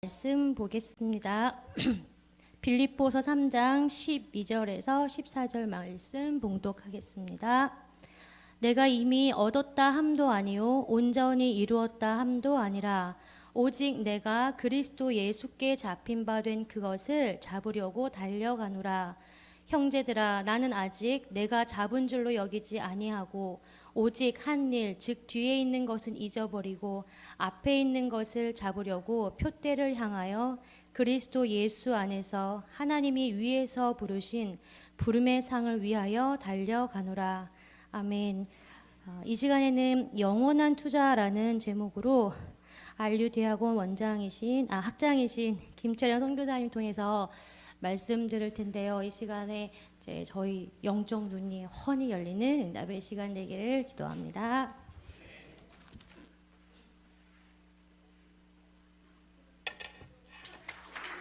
말씀 보겠습니다. 빌립보서 3장 12절에서 14절 말씀 봉독하겠습니다. 내가 이미 얻었다 함도 아니요 온전히 이루었다 함도 아니라 오직 내가 그리스도 예수께 잡힌 바 된 그것을 잡으려고 달려가노라. 형제들아, 나는 아직 내가 잡은 줄로 여기지 아니하고 오직 한 일, 즉 뒤에 있는 것은 잊어버리고 앞에 있는 것을 잡으려고 표대를 향하여 그리스도 예수 안에서 하나님이 위에서 부르신 부름의 상을 위하여 달려가노라. 아멘. 이 시간에는 영원한 투자라는 제목으로 안류대학원 학장이신 김철현 선교사님 통해서 말씀 들을 텐데요. 이 시간에 이제 저희 영적 눈이 훤히 열리는 응답의 시간 되기를 기도합니다.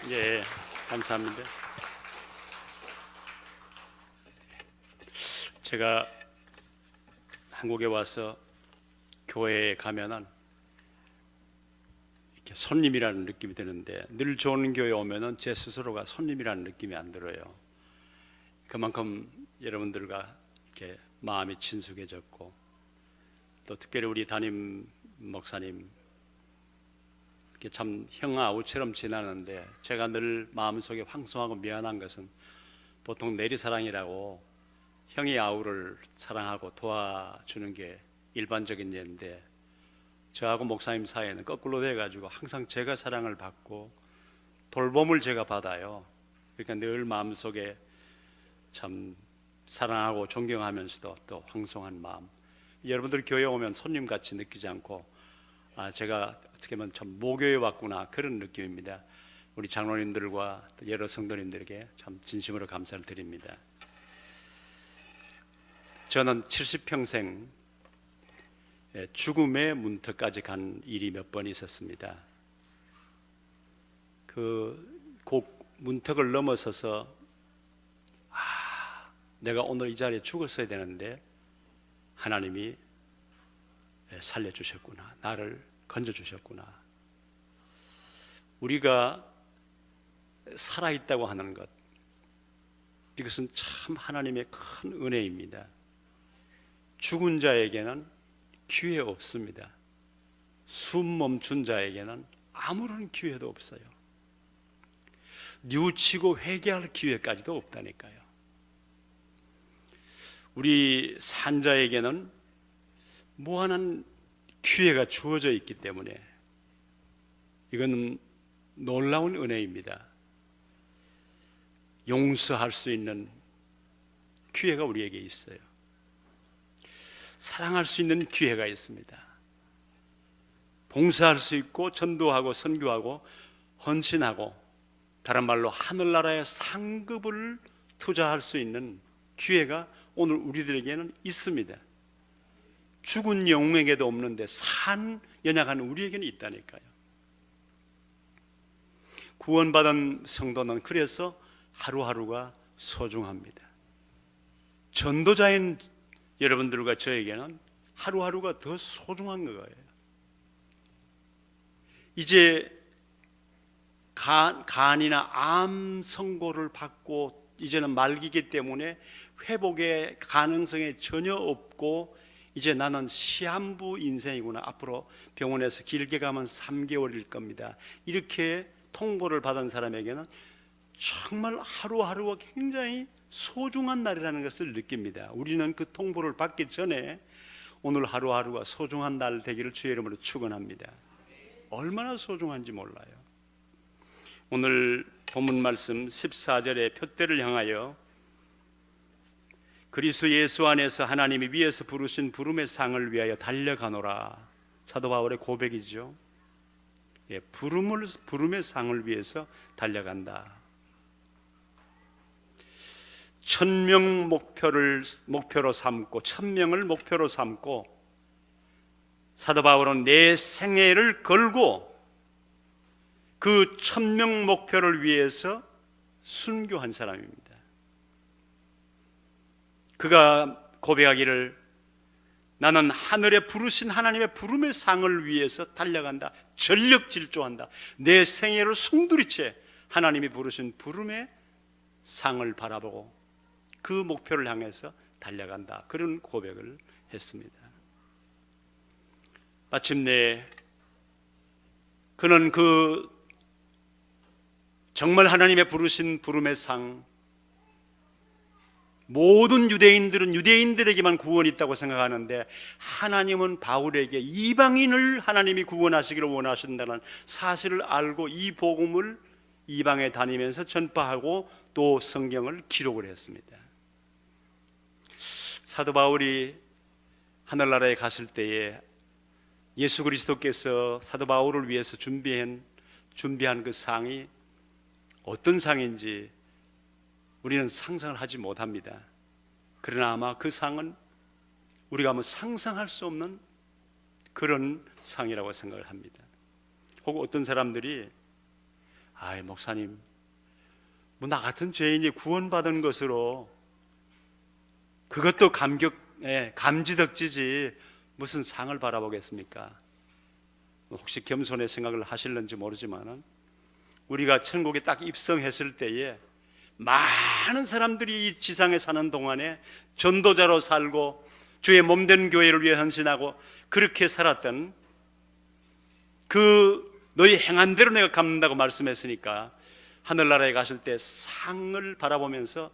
예, 감사합니다. 제가 한국에 와서 교회에 가면은 이렇게 손님이라는 느낌이 드는데, 늘 좋은 교회 오면은 제 스스로가 손님이라는 느낌이 안 들어요. 그만큼 여러분들과 이렇게 마음이 친숙해졌고, 또 특별히 우리 담임 목사님 이렇게 참 형아우처럼 지나는데, 제가 늘 마음속에 황송하고 미안한 것은 보통 내리사랑이라고 형이 아우를 사랑하고 도와주는 게 일반적인 예인데, 저하고 목사님 사이에는 거꾸로 돼가지고 항상 제가 사랑을 받고 돌봄을 제가 받아요. 그러니까 늘 마음속에 참 사랑하고 존경하면서도 또 황송한 마음. 여러분들 교회 오면 손님같이 느끼지 않고, 제가 어떻게 보면 참 모교에 왔구나, 그런 느낌입니다. 우리 장로님들과 여러 성도님들에게 참 진심으로 감사를 드립니다. 저는 70평생 죽음의 문턱까지 간 일이 몇 번 있었습니다. 그 문턱을 넘어서서 내가 오늘 이 자리에 죽었어야 되는데 하나님이 살려주셨구나, 나를 건져주셨구나. 우리가 살아있다고 하는 것, 이것은 참 하나님의 큰 은혜입니다. 죽은 자에게는 기회 없습니다. 숨 멈춘 자에게는 아무런 기회도 없어요. 뉘우치고 회개할 기회까지도 없다니까요. 우리 산자에게는 무한한 기회가 주어져 있기 때문에 이건 놀라운 은혜입니다. 용서할 수 있는 기회가 우리에게 있어요. 사랑할 수 있는 기회가 있습니다. 봉사할 수 있고 전도하고 선교하고 헌신하고, 다른 말로 하늘나라의 상급을 투자할 수 있는 기회가 오늘 우리들에게는 있습니다. 죽은 영웅에게도 없는데 산 연약한 우리에게는 있다니까요. 구원받은 성도는 그래서 하루하루가 소중합니다. 전도자인 여러분들과 저에게는 하루하루가 더 소중한 거예요. 이제 간이나 암 선고를 받고 이제는 말기기 때문에 회복의 가능성이 전혀 없고, 이제 나는 시한부 인생이구나, 앞으로 병원에서 길게 가면 3개월일 겁니다, 이렇게 통보를 받은 사람에게는 정말 하루하루가 굉장히 소중한 날이라는 것을 느낍니다. 우리는 그 통보를 받기 전에 오늘 하루하루가 소중한 날 되기를 주의 이름으로 축원합니다. 얼마나 소중한지 몰라요. 오늘 본문 말씀 14절에 표대를 향하여 그리스도 예수 안에서 하나님이 위에서 부르신 부름의 상을 위하여 달려가노라. 사도 바울의 고백이죠. 부름의 상을 위해서 달려간다. 1000명 목표로 삼고, 1000명을 목표로 삼고, 사도 바울은 내 생애를 걸고 그 1000명 목표를 위해서 순교한 사람입니다. 그가 고백하기를 나는 하늘에 부르신 하나님의 부름의 상을 위해서 달려간다. 전력 질주한다. 내 생애를 숨들이채 하나님이 부르신 부름의 상을 바라보고 그 목표를 향해서 달려간다. 그런 고백을 했습니다. 마침내 그는 정말 하나님의 부르신 부름의 상, 모든 유대인들은 유대인들에게만 구원이 있다고 생각하는데 하나님은 바울에게 이방인을 하나님이 구원하시기를 원하신다는 사실을 알고 이 복음을 이방에 다니면서 전파하고 또 성경을 기록을 했습니다. 사도 바울이 하늘나라에 갔을 때에 예수 그리스도께서 사도 바울을 위해서 준비한 그 상이 어떤 상인지 우리는 상상을 하지 못합니다. 그러나 아마 그 상은 우리가 한번 상상할 수 없는 그런 상이라고 생각을 합니다. 혹은 어떤 사람들이 목사님, 나 같은 죄인이 구원받은 것으로 그것도 감지덕지지 무슨 상을 바라보겠습니까? 혹시 겸손의 생각을 하실는지 모르지만 우리가 천국에 딱 입성했을 때에 많은 사람들이 이 지상에 사는 동안에 전도자로 살고 주의 몸된 교회를 위해 헌신하고 그렇게 살았던 너희 행한 대로 내가 갚는다고 말씀했으니까 하늘나라에 가실 때 상을 바라보면서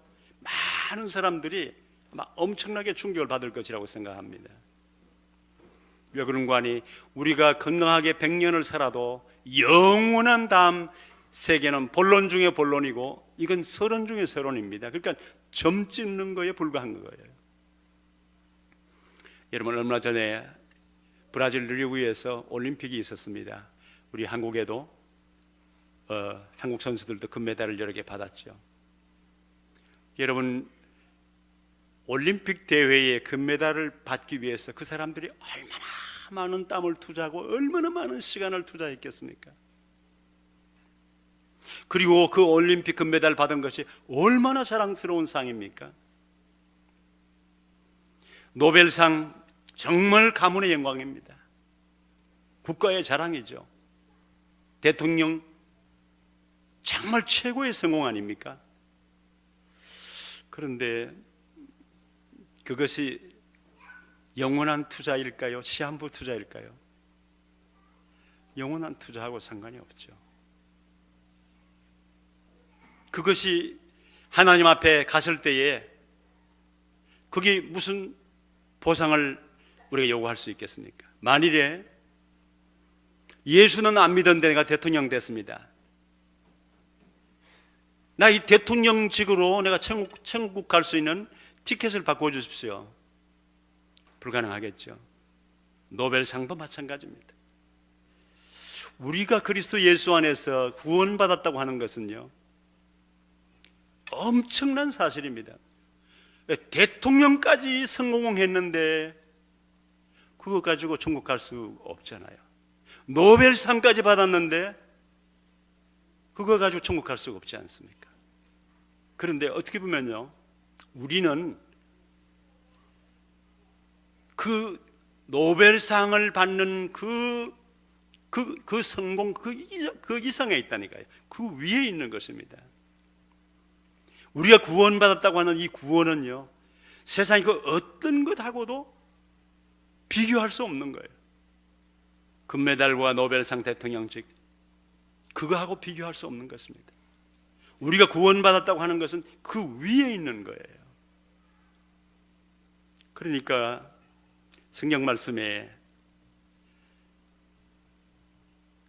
많은 사람들이 아마 엄청나게 충격을 받을 것이라고 생각합니다. 왜 그런가 하니 우리가 건강하게 100년을 살아도 영원한 다음 세계는 본론 중에 본론이고 이건 서론 중에 서론입니다. 그러니까 점 찍는 거에 불과한 거예요. 여러분, 얼마 전에 브라질 리우에서 올림픽이 있었습니다. 우리 한국에도 한국 선수들도 금메달을 여러 개 받았죠. 여러분, 올림픽 대회에 금메달을 받기 위해서 그 사람들이 얼마나 많은 땀을 투자하고 얼마나 많은 시간을 투자했겠습니까? 그리고 그 올림픽 금메달 받은 것이 얼마나 자랑스러운 상입니까? 노벨상 정말 가문의 영광입니다. 국가의 자랑이죠. 대통령 정말 최고의 성공 아닙니까? 그런데 그것이 영원한 투자일까요? 시한부 투자일까요? 영원한 투자하고 상관이 없죠. 그것이 하나님 앞에 갔을 때에 그게 무슨 보상을 우리가 요구할 수 있겠습니까? 만일에 예수는 안 믿었는데 내가 대통령 됐습니다. 나 이 대통령직으로 내가 천국 갈 수 있는 티켓을 바꿔주십시오. 불가능하겠죠. 노벨상도 마찬가지입니다. 우리가 그리스도 예수 안에서 구원받았다고 하는 것은요, 엄청난 사실입니다. 대통령까지 성공했는데 그거 가지고 천국 갈 수 없잖아요. 노벨상까지 받았는데 그거 가지고 천국 갈 수가 없지 않습니까? 그런데 어떻게 보면요, 우리는 그 노벨상을 받는 그 성공 그 이상에 있다니까요. 그 위에 있는 것입니다. 우리가 구원받았다고 하는 이 구원은요, 세상이 그 어떤 것하고도 비교할 수 없는 거예요. 금메달과 노벨상 대통령직, 그거하고 비교할 수 없는 것입니다. 우리가 구원받았다고 하는 것은 그 위에 있는 거예요. 그러니까 성경 말씀에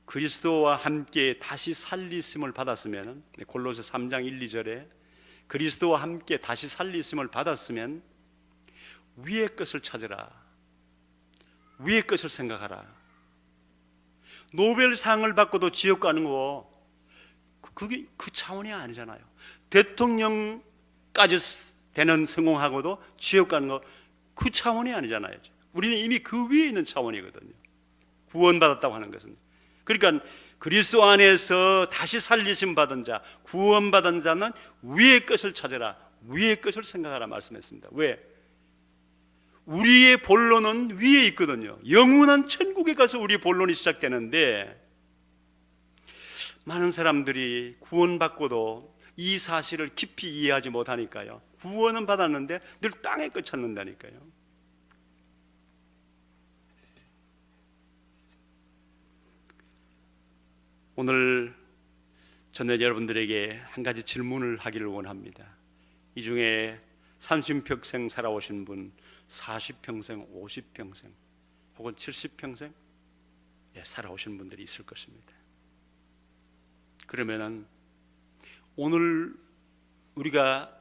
그리스도와 함께 다시 살리심을 받았으면, 골로새 3장 1, 2절에 그리스도와 함께 다시 살리심을 받았으면 위의 것을 찾으라, 위의 것을 생각하라. 노벨상을 받고도 지옥 가는 거, 그게 그 차원이 아니잖아요. 대통령까지 되는 성공하고도 지옥 가는 거, 그 차원이 아니잖아요. 우리는 이미 그 위에 있는 차원이거든요. 구원받았다고 하는 것은. 그러니까 그리스도 안에서 다시 살리심 받은 자, 구원받은 자는 위의 것을 찾아라, 위의 것을 생각하라 말씀했습니다. 왜? 우리의 본론은 위에 있거든요. 영원한 천국에 가서 우리의 본론이 시작되는데, 많은 사람들이 구원받고도 이 사실을 깊이 이해하지 못하니까요, 구원은 받았는데 늘 땅에 끝쳤는다니까요. 오늘 저는 여러분들에게 한 가지 질문을 하기를 원합니다. 이 중에 30평생 살아오신 분, 40평생, 50평생 혹은 70평생 살아오신 분들이 있을 것입니다. 그러면은 오늘 우리가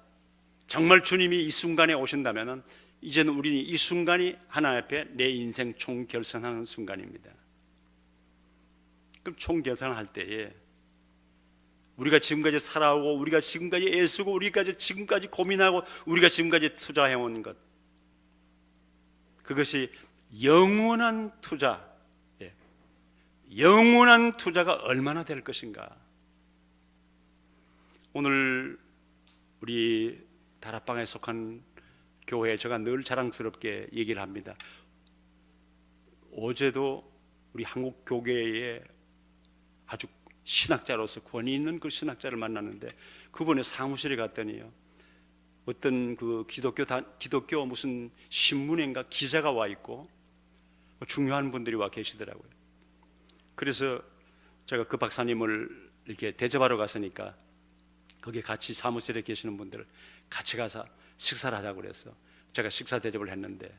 정말 주님이 이 순간에 오신다면은 이제는 우리는 이 순간이 하나님 앞에 내 인생 총결산하는 순간입니다. 그럼 총결산할 때에 우리가 지금까지 살아오고, 우리가 지금까지 애쓰고, 우리가 지금까지 고민하고, 우리가 지금까지 투자해온 것, 그것이 영원한 투자, 영원한 투자가 얼마나 될 것인가. 오늘 우리 다락방에 속한 교회, 제가 늘 자랑스럽게 얘기를 합니다. 어제도 우리 한국 교계에 아주 신학자로서 권위 있는 그 신학자를 만났는데, 그분의 사무실에 갔더니요, 어떤 그 기독교 무슨 신문인가 기자가 와 있고 중요한 분들이 와 계시더라고요. 그래서 제가 그 박사님을 이렇게 대접하러 갔으니까 거기 같이 사무실에 계시는 분들을 같이 가서 식사를 하자고 그래서 제가 식사 대접을 했는데,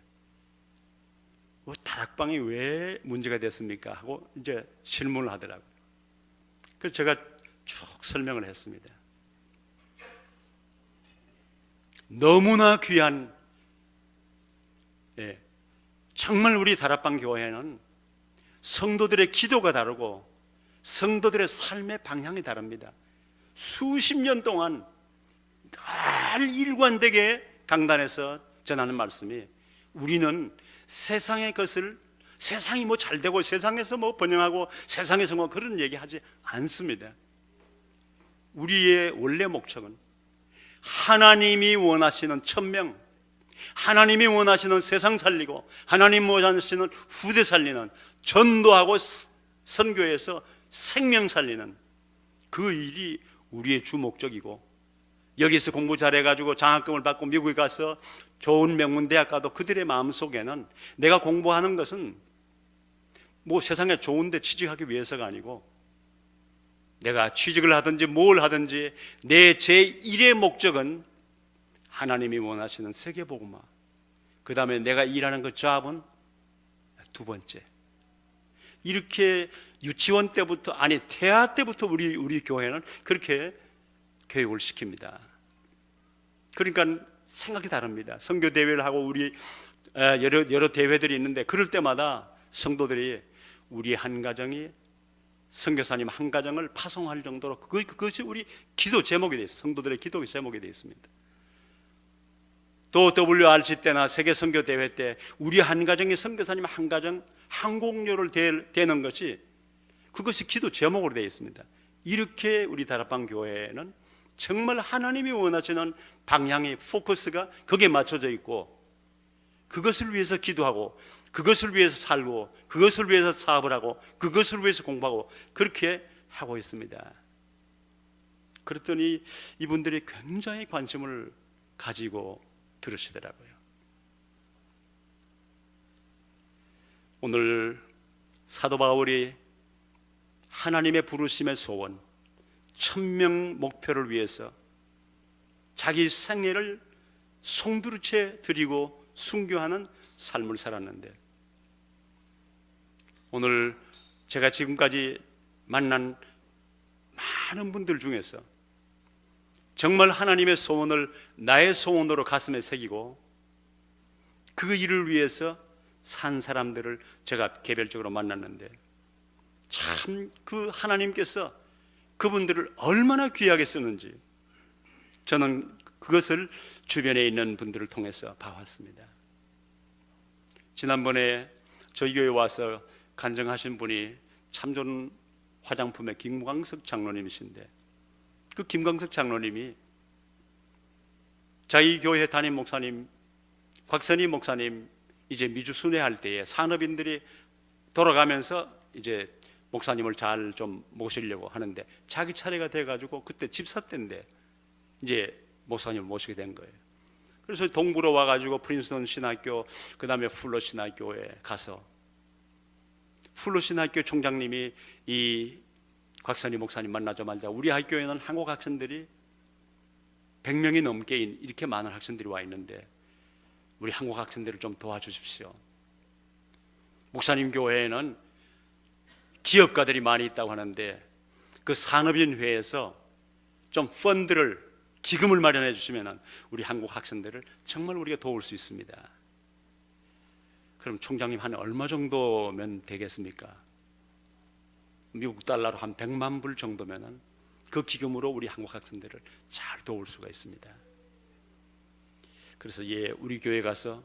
다락방이 왜 문제가 됐습니까? 하고 이제 질문을 하더라고요. 그래서 제가 쭉 설명을 했습니다. 너무나 귀한, 정말 우리 다락방 교회는 성도들의 기도가 다르고 성도들의 삶의 방향이 다릅니다. 수십 년 동안 늘 일관되게 강단에서 전하는 말씀이, 우리는 세상의 것을, 세상이 뭐 잘 되고 세상에서 뭐 번영하고 세상에서 뭐 그런 얘기 하지 않습니다. 우리의 원래 목적은 하나님이 원하시는 천명, 하나님이 원하시는 세상 살리고 하나님 원하시는 후대 살리는, 전도하고 선교해서 생명 살리는 그 일이 우리의 주 목적이고, 여기서 공부 잘해가지고 장학금을 받고 미국에 가서 좋은 명문 대학 가도 그들의 마음속에는 내가 공부하는 것은 뭐 세상에 좋은 데 취직하기 위해서가 아니고, 내가 취직을 하든지 뭘 하든지 내 제1의 목적은 하나님이 원하시는 세계복음화, 그 다음에 내가 일하는 그 잡은 두 번째. 이렇게 유치원 때부터, 아니 태아 때부터 우리 교회는 그렇게 교육을 시킵니다. 그러니까 생각이 다릅니다. 선교 대회를 하고 우리 여러 대회들이 있는데, 그럴 때마다 성도들이 우리 한 가정이 선교사님 한 가정을 파송할 정도로 그것이 우리 기도 제목이 되어 있습니다. 성도들의 기도 제목이 되어 있습니다. 또 WRC 때나 세계 선교 대회 때 우리 한 가정이 선교사님 한 가정 항공료를 대는 것이, 그것이 기도 제목으로 되어 있습니다. 이렇게 우리 다락방 교회는 정말 하나님이 원하시는 방향의 포커스가 거기에 맞춰져 있고, 그것을 위해서 기도하고, 그것을 위해서 살고, 그것을 위해서 사업을 하고, 그것을 위해서 공부하고, 그렇게 하고 있습니다. 그랬더니 이분들이 굉장히 관심을 가지고 들으시더라고요. 오늘 사도 바울이 하나님의 부르심의 소원, 천명 목표를 위해서 자기 생애를 송두리째 드리고 순교하는 삶을 살았는데, 오늘 제가 지금까지 만난 많은 분들 중에서 정말 하나님의 소원을 나의 소원으로 가슴에 새기고 그 일을 위해서 산 사람들을 제가 개별적으로 만났는데, 참 그 하나님께서 그분들을 얼마나 귀하게 쓰는지 저는 그것을 주변에 있는 분들을 통해서 봐왔습니다. 지난번에 저희 교회에 와서 간증하신 분이 참 좋은 화장품의 김광석 장로님이신데, 그 김광석 장로님이 자기 교회 담임 목사님 곽선희 목사님 이제 미주 순회할 때에 산업인들이 돌아가면서 이제 목사님을 잘 좀 모시려고 하는데 자기 차례가 돼가지고 그때 집사 때인데 이제 목사님을 모시게 된 거예요. 그래서 동부로 와가지고 프린스턴 신학교, 그 다음에 풀러 신학교에 가서 풀러 신학교 총장님이 이 곽선희 목사님 만나자마자 우리 학교에는 한국 학생들이 100명이 넘게 이렇게 많은 학생들이 와 있는데 우리 한국 학생들을 좀 도와주십시오. 목사님 교회에는 기업가들이 많이 있다고 하는데 그 산업인회에서 좀 펀드를, 기금을 마련해 주시면 우리 한국 학생들을 정말 우리가 도울 수 있습니다. 그럼 총장님 한 얼마 정도면 되겠습니까? 미국 달러로 한 100만 불 정도면 그 기금으로 우리 한국 학생들을 잘 도울 수가 있습니다. 그래서 우리 교회 가서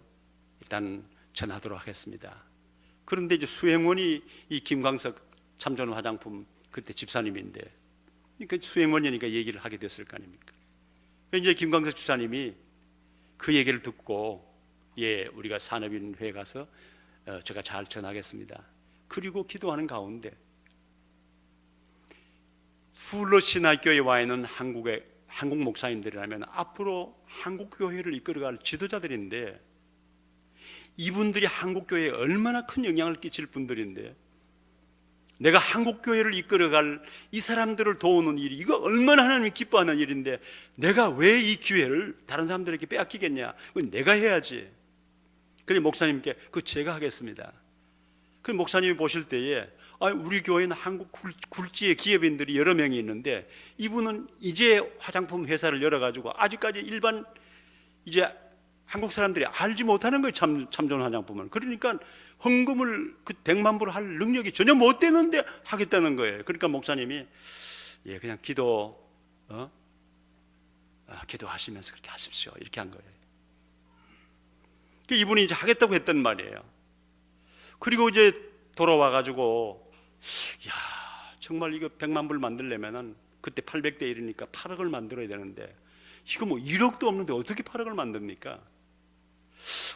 일단 전하도록 하겠습니다. 그런데 이제 수행원이 이 김광석 참전 화장품 그때 집사님인데, 그러니까 수행원이니까 얘기를 하게 됐을 거 아닙니까? 이제 김광석 집사님이 그 얘기를 듣고 우리가 산업인회에 가서 제가 잘 전하겠습니다. 그리고 기도하는 가운데 풀러 신학교에 와 있는 한국 목사님들이라면 앞으로 한국 교회를 이끌어갈 지도자들인데 이분들이 한국 교회에 얼마나 큰 영향을 끼칠 분들인데 내가 한국 교회를 이끌어갈 이 사람들을 도우는 일이 이거 얼마나 하나님이 기뻐하는 일인데 내가 왜 이 기회를 다른 사람들에게 빼앗기겠냐? 그건 내가 해야지. 그래 목사님께 제가 하겠습니다. 그 목사님이 보실 때에 우리 교회는 한국 굴지의 기업인들이 여러 명이 있는데 이분은 이제 화장품 회사를 열어가지고 아직까지 일반 이제 한국 사람들이 알지 못하는 거예요. 참전 화장품을. 그러니까 헌금을 그 100만 불 할 능력이 전혀 못 되는데 하겠다는 거예요. 그러니까 목사님이 그냥 기도하시면서 그렇게 하십시오. 이렇게 한 거예요. 이분이 이제 하겠다고 했단 말이에요. 그리고 이제 돌아와 가지고 정말 이거 100만 불 만들려면은 그때 800대 1이니까 8억을 만들어야 되는데 이거 뭐 1억도 없는데 어떻게 8억을 만듭니까?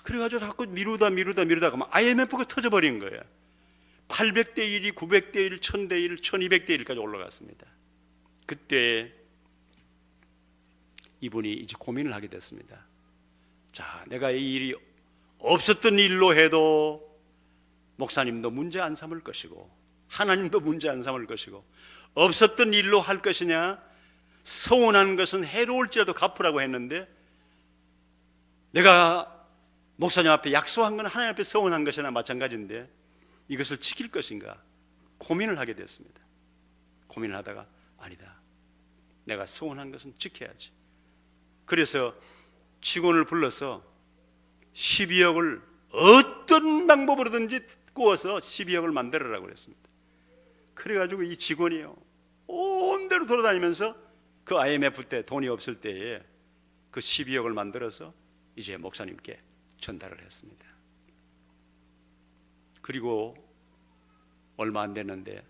그래가지고 자꾸 미루다 그러면 IMF가 터져버린 거예요. 800대 1이 900대 1, 1000대 1, 1200대 1까지 올라갔습니다. 그때 이분이 이제 고민을 하게 됐습니다. 자, 내가 이 일이 없었던 일로 해도 목사님도 문제 안 삼을 것이고 하나님도 문제 안 삼을 것이고 없었던 일로 할 것이냐, 서운한 것은 해로울지라도 갚으라고 했는데 내가 목사님 앞에 약속한 건 하나님 앞에 서운한 것이나 마찬가지인데 이것을 지킬 것인가 고민을 하게 됐습니다. 고민을 하다가 아니다, 내가 서운한 것은 지켜야지. 그래서 직원을 불러서 12억을 어떤 방법으로든지 꾸어서 12억을 만들어라고 그랬습니다. 그래가지고 이 직원이요 온 데로 돌아다니면서 그 IMF 때 돈이 없을 때에 그 12억을 만들어서 이제 목사님께 전달을 했습니다. 그리고 얼마 안 됐는데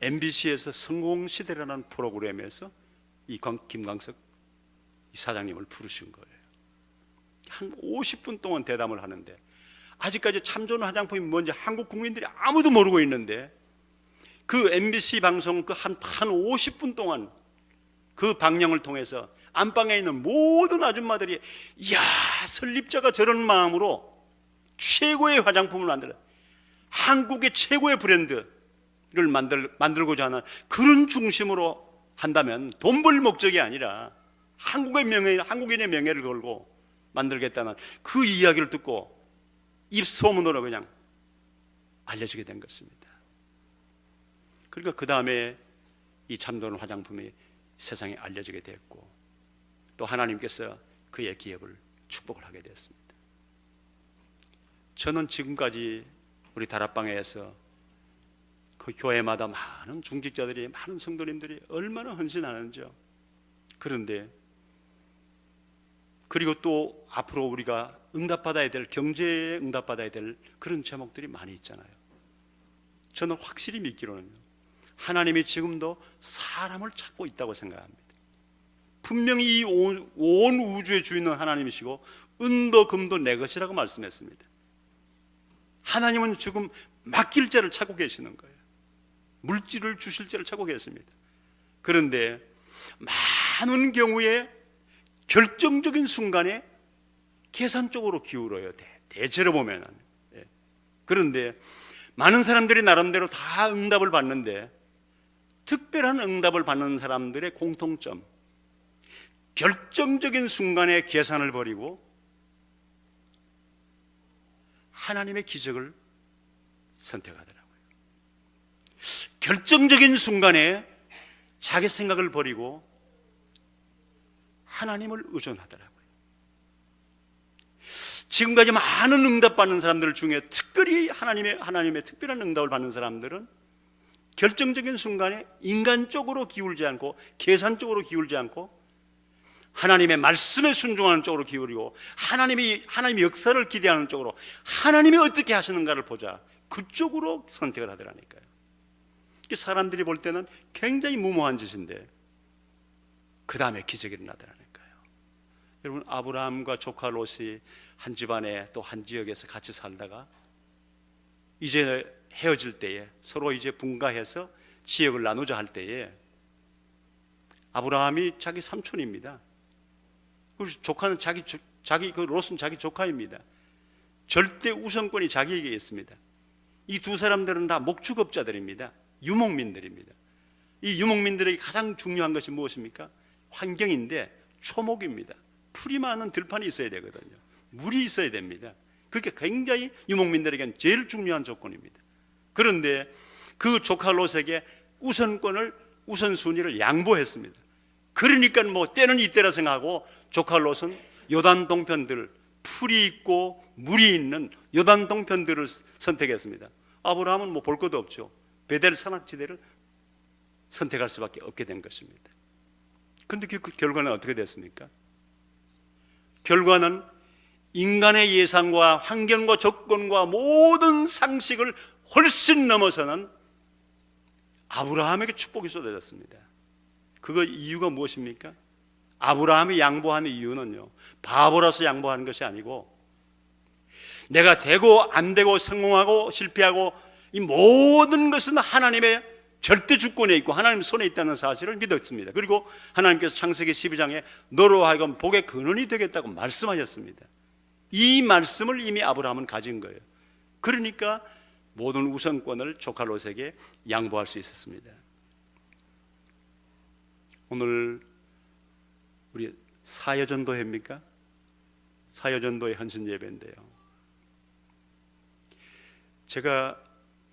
MBC에서 성공시대라는 프로그램에서 이 김광석 이 사장님을 부르신 거예요. 한 50분 동안 대담을 하는데 아직까지 참전 화장품이 뭔지 한국 국민들이 아무도 모르고 있는데 그 MBC 방송 한 50분 동안 그 방영을 통해서 안방에 있는 모든 아줌마들이 이야, 설립자가 저런 마음으로 최고의 화장품을 만들어 한국의 최고의 브랜드를 만들고자 하는 그런 중심으로 한다면 돈 벌 목적이 아니라 한국의 명예, 한국인의 명예를 걸고 만들겠다는 그 이야기를 듣고 입소문으로 그냥 알려지게 된 것입니다. 그러니까 그 다음에 이 참전 화장품이 세상에 알려지게 됐고 또 하나님께서 그의 기업을 축복을 하게 됐습니다. 저는 지금까지 우리 다락방에서 그 교회마다 많은 중직자들이, 많은 성도님들이 얼마나 헌신하는지요. 그런데 그리고 또 앞으로 우리가 응답받아야 될, 경제에 응답받아야 될 그런 제목들이 많이 있잖아요. 저는 확실히 믿기로는요, 하나님이 지금도 사람을 찾고 있다고 생각합니다. 분명히 이 온 우주의 주인은 하나님이시고 은도 금도 내 것이라고 말씀했습니다. 하나님은 지금 맡길 자를 찾고 계시는 거예요. 물질을 주실 자를 찾고 계십니다. 그런데 많은 경우에 결정적인 순간에 계산 쪽으로 기울어요. 대체로 보면은. 그런데 많은 사람들이 나름대로 다 응답을 받는데, 특별한 응답을 받는 사람들의 공통점, 결정적인 순간에 계산을 버리고 하나님의 기적을 선택하더라고요. 결정적인 순간에 자기 생각을 버리고 하나님을 의존하더라고요. 지금까지 많은 응답받는 사람들 중에 특별히 하나님의 특별한 응답을 받는 사람들은 결정적인 순간에 인간적으로 기울지 않고, 계산적으로 기울지 않고, 하나님의 말씀에 순종하는 쪽으로 기울이고, 하나님의 역사를 기대하는 쪽으로, 하나님이 어떻게 하시는가를 보자, 그쪽으로 선택을 하더라니까요. 사람들이 볼 때는 굉장히 무모한 짓인데 그 다음에 기적이 일어나더라니까요. 여러분, 아브라함과 조카 롯이 한 집안에 또 한 지역에서 같이 살다가 이제 헤어질 때에, 서로 이제 분가해서 지역을 나누자 할 때에, 아브라함이 자기 삼촌입니다. 그리고 조카는 그 롯은 자기 조카입니다. 절대 우선권이 자기에게 있습니다. 이 두 사람들은 다 목축업자들입니다. 유목민들입니다. 이 유목민들에게 가장 중요한 것이 무엇입니까? 환경인데 초목입니다. 풀이 많은 들판이 있어야 되거든요. 물이 있어야 됩니다. 그게 굉장히 유목민들에게는 제일 중요한 조건입니다. 그런데 그 조카 롯에게 우선순위를 양보했습니다. 그러니까 뭐 때는 이때라 생각하고 조카 롯은 요단 동편들, 풀이 있고 물이 있는 요단 동편들을 선택했습니다. 아브라함은 뭐 볼 것도 없죠. 베델 산악지대를 선택할 수밖에 없게 된 것입니다. 그런데 그 결과는 어떻게 됐습니까? 결과는 인간의 예상과 환경과 조건과 모든 상식을 훨씬 넘어서는 아브라함에게 축복이 쏟아졌습니다. 그 이유가 무엇입니까? 아브라함이 양보하는 이유는요, 바보라서 양보하는 것이 아니고, 내가 되고 안 되고 성공하고 실패하고 이 모든 것은 하나님의 절대 주권에 있고 하나님 손에 있다는 사실을 믿었습니다. 그리고 하나님께서 창세기 12장에 너로 하여금 복의 근원이 되겠다고 말씀하셨습니다. 이 말씀을 이미 아브라함은 가진 거예요. 그러니까 모든 우선권을 조카 롯에게 양보할 수 있었습니다. 오늘 우리 사여전도회입니까? 사여전도회 헌신 예배인데요, 제가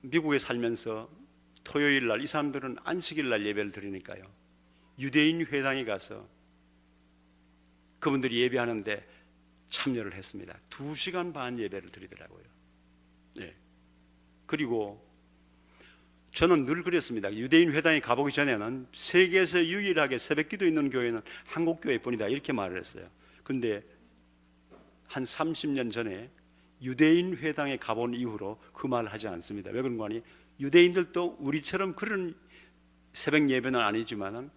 미국에 살면서 토요일 날, 이 사람들은 안식일 날 예배를 드리니까요, 유대인 회당에 가서 그분들이 예배하는데 참여를 했습니다. 2시간 반 예배를 드리더라고요. 네. 그리고 저는 늘 그랬습니다. 유대인 회당에 가보기 전에는 세계에서 유일하게 새벽기도 있는 교회는 한국 교회뿐이다, 이렇게 말을 했어요. 근데 한 30년 전에 유대인 회당에 가본 이후로 그 말을 하지 않습니다. 왜 그런가 하니, 유대인들도 우리처럼 그런 새벽 예배는 아니지만은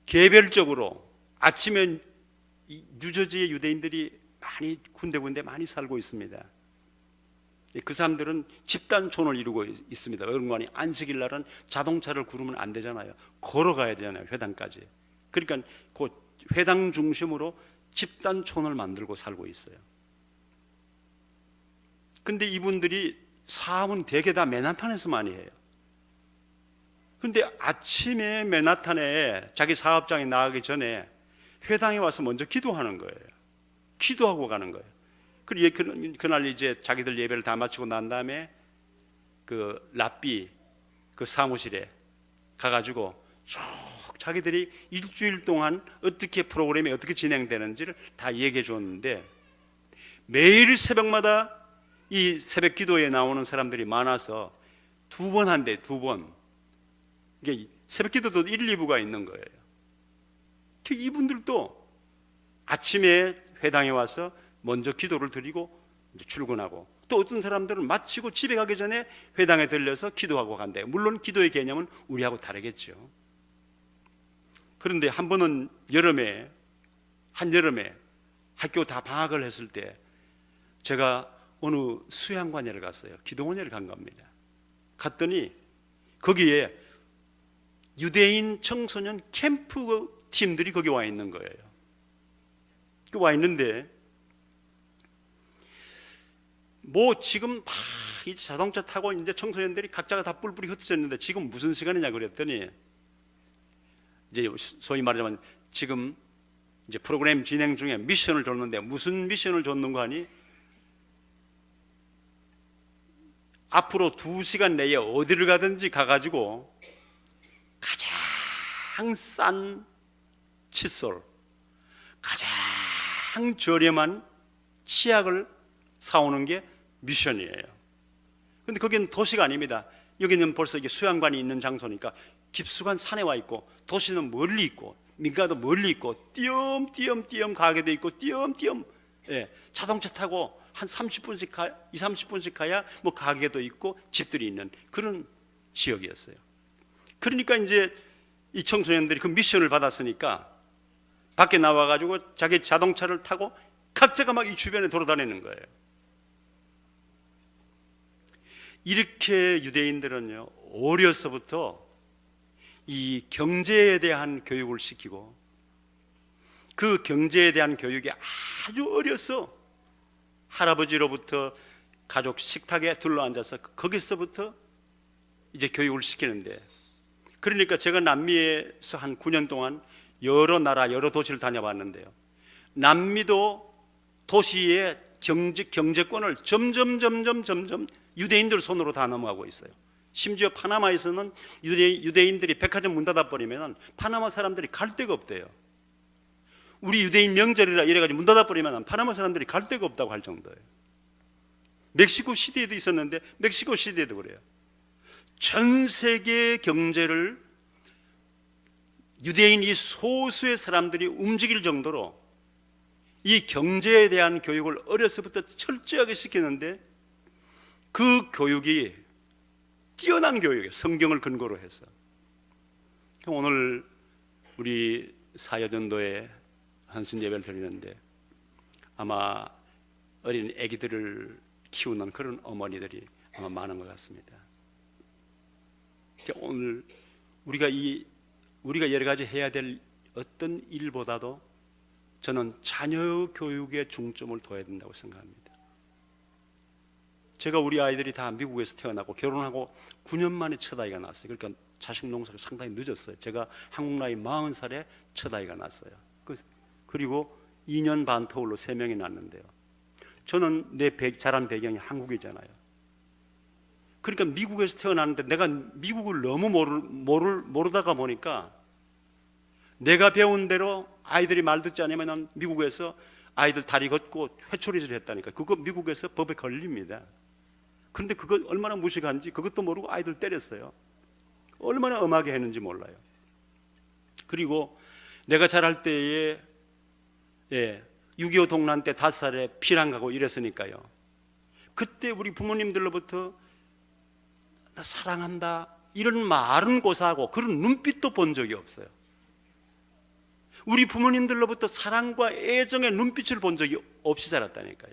개별적으로 아침에 뉴저지의 유대인들이 많이 군데군데 많이 살고 있습니다. 그 사람들은 집단촌을 이루고 있습니다. 그런 거 아니, 안식일 날은 자동차를 구르면 안 되잖아요. 걸어가야 되잖아요, 회당까지. 그러니까 그 회당 중심으로 집단촌을 만들고 살고 있어요. 근데 이분들이 사업은 대개 다 맨하탄에서 많이 해요. 근데 아침에 맨하탄에 자기 사업장에 나가기 전에 회당에 와서 먼저 기도하는 거예요. 기도하고 가는 거예요. 그리고 그날 이제 자기들 예배를 다 마치고 난 다음에 그 랍비 그 사무실에 가가지고 쭉 자기들이 일주일 동안 어떻게 프로그램이 어떻게 진행되는지를 다 얘기해 줬는데, 매일 새벽마다 이 새벽 기도에 나오는 사람들이 많아서 2번 한대, 2번. 이게 새벽 기도도 1, 2부가 있는 거예요. 이분들도 아침에 회당에 와서 먼저 기도를 드리고 이제 출근하고, 또 어떤 사람들은 마치고 집에 가기 전에 회당에 들려서 기도하고 간대요. 물론 기도의 개념은 우리하고 다르겠죠. 그런데 한 번은 한여름에 학교 다 방학을 했을 때 제가 어느 수양관회를 갔어요. 기도원회를 간 겁니다. 갔더니 거기에 유대인 청소년 캠프 팀들이 거기 와 있는 거예요. 와 있는데 뭐 지금 막 이제 자동차 타고 이제 청소년들이 각자가 다 뿔뿔이 흩어졌는데 지금 무슨 시간이냐 그랬더니 이제 소위 말하자면 지금 이제 프로그램 진행 중에 미션을 줬는데 무슨 미션을 줬는 거 하니 앞으로 2시간 내에 어디를 가든지 가가지고 가장 싼 칫솔, 가장 저렴한 치약을 사오는 게 미션이에요. 근데 거기는 도시가 아닙니다. 여기는 벌써 이게 수양관이 있는 장소니까 깊숙한 산에 와 있고 도시는 멀리 있고 민가도 멀리 있고 띄엄띄엄 가게도 있고 띄엄띄엄 자동차 타고 한 30분씩 30분씩 가야 뭐 가게도 있고 집들이 있는 그런 지역이었어요. 그러니까 이제 이 청소년들이 그 미션을 받았으니까 밖에 나와가지고 자기 자동차를 타고 각자가 막 이 주변에 돌아다니는 거예요. 이렇게 유대인들은요 어려서부터 이 경제에 대한 교육을 시키고 그 경제에 대한 교육이 아주 어려서 할아버지로부터 가족 식탁에 둘러앉아서 거기서부터 이제 교육을 시키는데, 그러니까 제가 남미에서 한 9년 동안 여러 나라 여러 도시를 다녀봤는데요, 남미도 도시의 경제권을 점점 유대인들 손으로 다 넘어가고 있어요. 심지어 파나마에서는 유대인들이 백화점 문 닫아버리면 파나마 사람들이 갈 데가 없대요. 우리 유대인 명절이라 이래가지고 문 닫아버리면 파나마 사람들이 갈 데가 없다고 할 정도예요. 멕시코 시티에도 있었는데 멕시코 시티에도 그래요. 전 세계 경제를 유대인 이 소수의 사람들이 움직일 정도로 이 경제에 대한 교육을 어려서부터 철저하게 시키는데 그 교육이 뛰어난 교육이에요. 성경을 근거로 해서. 오늘 우리 사여전도에 한신 예배를 드리는데 아마 어린 아기들을 키우는 그런 어머니들이 아마 많은 것 같습니다. 오늘 우리가 여러 가지 해야 될 어떤 일보다도 저는 자녀 교육에 중점을 둬야 된다고 생각합니다. 제가 우리 아이들이 다 미국에서 태어나고 결혼하고 9년 만에 첫 아이가 났어요. 그러니까 자식 농사가 상당히 늦었어요. 제가 한국 나이 40살에 첫 아이가 났어요. 그리고 2년 반 터울로 3명이 났는데요, 저는 자란 배경이 한국이잖아요. 그러니까 미국에서 태어났는데 내가 미국을 너무 모르다가 보니까 내가 배운 대로 아이들이 말 듣지 않으면 미국에서 아이들 다리 걷고 회초리질 했다니까. 그거 미국에서 법에 걸립니다. 그런데 그거 얼마나 무식한지 그것도 모르고 아이들 때렸어요. 얼마나 엄하게 했는지 몰라요. 그리고 내가 자랄 때에 6.25 동란 때 5살에 피난 가고 이랬으니까요, 그때 우리 부모님들로부터 나 사랑한다 이런 말은 고사하고 그런 눈빛도 본 적이 없어요. 우리 부모님들로부터 사랑과 애정의 눈빛을 본 적이 없이 자랐다니까요.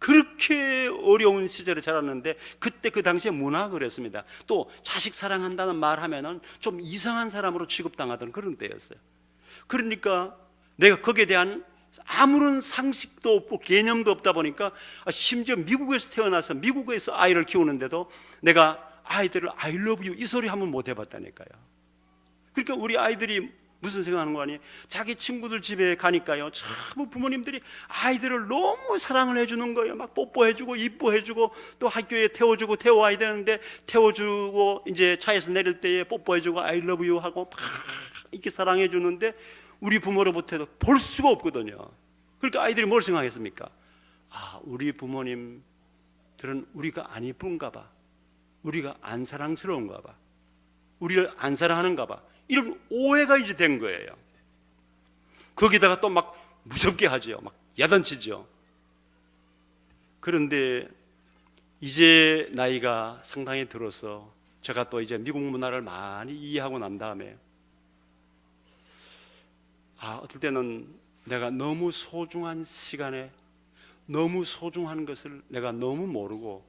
그렇게 어려운 시절에 자랐는데 그때 그 당시에 문화가 그랬습니다. 또 자식 사랑한다는 말 하면은 좀 이상한 사람으로 취급당하던 그런 때였어요. 그러니까 내가 거기에 대한 아무런 상식도 없고 개념도 없다 보니까 심지어 미국에서 태어나서 미국에서 아이를 키우는데도 내가 아이들을 I love you 이 소리 한번 못 해봤다니까요. 그러니까 우리 아이들이 무슨 생각하는 거 아니에요? 자기 친구들 집에 가니까요, 참 부모님들이 아이들을 너무 사랑을 해주는 거예요. 막 뽀뽀해주고 이뻐해주고 또 학교에 태워주고 태워와야 되는데 태워주고 이제 차에서 내릴 때에 뽀뽀해주고 I love you 하고 막 이렇게 사랑해주는데 우리 부모로부터도 볼 수가 없거든요. 그러니까 아이들이 뭘 생각했습니까? 우리 부모님들은 우리가 안 이쁜가 봐, 우리가 안 사랑스러운가 봐, 우리를 안 사랑하는가 봐, 이런 오해가 이제 된 거예요. 거기다가 또 막 무섭게 하죠. 막 야단치죠. 그런데 이제 나이가 상당히 들어서 제가 또 이제 미국 문화를 많이 이해하고 난 다음에 어떨 때는 내가 너무 소중한 시간에 너무 소중한 것을 내가 너무 모르고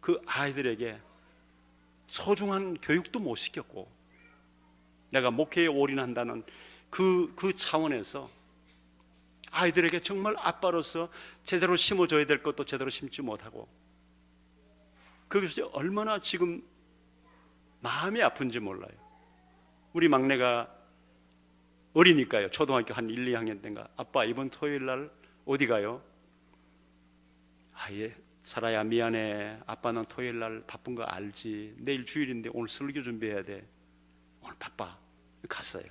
그 아이들에게 소중한 교육도 못 시켰고, 내가 목회에 올인한다는 그 차원에서 아이들에게 정말 아빠로서 제대로 심어줘야 될 것도 제대로 심지 못하고, 그것이 얼마나 지금 마음이 아픈지 몰라요. 우리 막내가 어리니까요. 초등학교 한 1, 2학년 때인가, 아빠 이번 토요일 날 어디 가요? 예, 사라야 미안해, 아빠는 토요일 날 바쁜 거 알지, 내일 주일인데 오늘 설교 준비해야 돼, 오늘 바빠. 갔어요.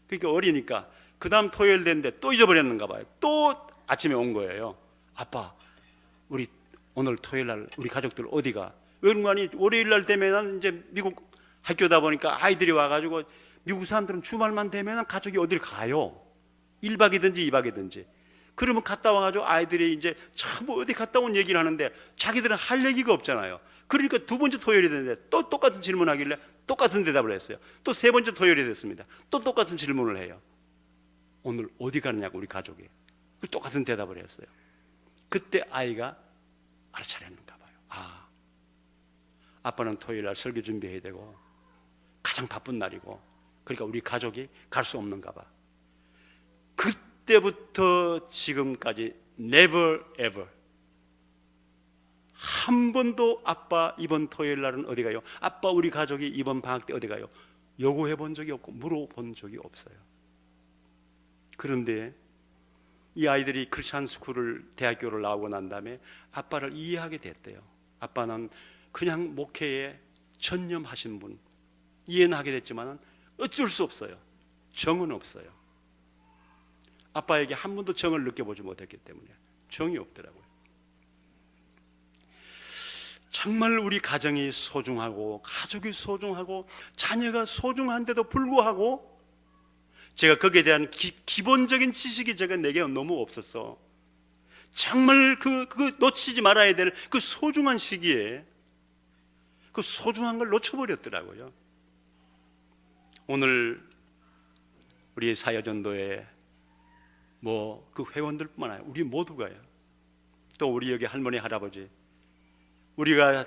그러니까 어리니까 그 다음 토요일 됐는데 또 잊어버렸는가 봐요. 또 아침에 온 거예요. 아빠 우리 오늘 토요일 날 우리 가족들 어디 가? 왜 그런 거 아니? 월요일 날 되면 이제 미국 학교다 보니까 아이들이 와가지고, 미국 사람들은 주말만 되면 가족이 어딜 가요. 1박이든지 2박이든지. 그러면 갔다 와가지고 아이들이 이제 참 어디 갔다 온 얘기를 하는데 자기들은 할 얘기가 없잖아요. 그러니까 두 번째 토요일이 됐는데 또 똑같은 질문하길래 똑같은 대답을 했어요. 또 세 번째 토요일이 됐습니다. 또 똑같은 질문을 해요. 오늘 어디 가느냐고 우리 가족이. 똑같은 대답을 했어요. 그때 아이가 알아차렸는가 봐요. 아, 아빠는 토요일 날 설교 준비해야 되고 가장 바쁜 날이고, 그러니까 우리 가족이 갈 수 없는가 봐. 그때부터 지금까지 never ever 한 번도 아빠 이번 토요일 날은 어디 가요? 아빠 우리 가족이 이번 방학 때 어디 가요? 요구해 본 적이 없고 물어본 적이 없어요. 그런데 이 아이들이 크리스천 스쿨을, 대학교를 나오고 난 다음에 아빠를 이해하게 됐대요. 아빠는 그냥 목회에 전념하신 분, 이해는 하게 됐지만 어쩔 수 없어요. 정은 없어요. 아빠에게 한 번도 정을 느껴보지 못했기 때문에 정이 없더라고요. 정말 우리 가정이 소중하고 가족이 소중하고 자녀가 소중한데도 불구하고 제가 거기에 대한 기본적인 지식이 내게 너무 없었어. 정말 그 놓치지 말아야 될 그 소중한 시기에 그 소중한 걸 놓쳐버렸더라고요. 오늘 우리 사여전도에 그 회원들뿐만 아니라 우리 모두가요, 또 우리 여기 할머니 할아버지, 우리가